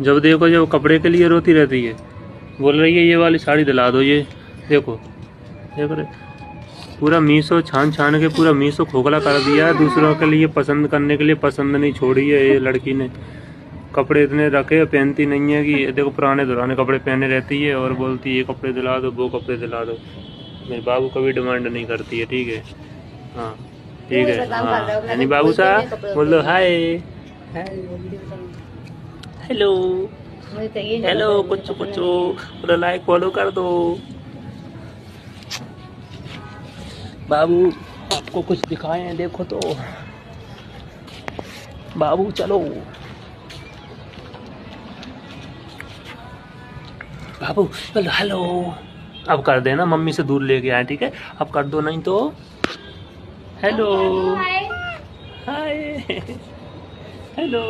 जब देखो जब कपड़े के लिए रोती रहती है, बोल रही है ये वाली साड़ी दिला दो। ये देखो देखो रे, पूरा मीशो छान छान के पूरा मीशो खोखला कर दिया है दूसरों के लिए पसंद करने के लिए। पसंद नहीं छोड़ी है ये लड़की ने। कपड़े इतने रखे पहनती नहीं है कि देखो पुराने दुराने कपड़े पहने रहती है और बोलती है ये कपड़े दिला दो वो कपड़े दिला दो। मेरे बाबू कभी डिमांड नहीं करती है। ठीक है, हाँ ठीक है। हाँ यानी बाबू साहब बोल दो हाय हेलो हेलो कुछ कुछ पूरा लाइक फॉलो कर दो। बाबू आपको कुछ दिखाएं, देखो तो बाबू चलो बाबू चलो हेलो। अब कर देना, मम्मी से दूर लेके आए। ठीक है, अब कर दो, नहीं तो हेलो हाय हेलो।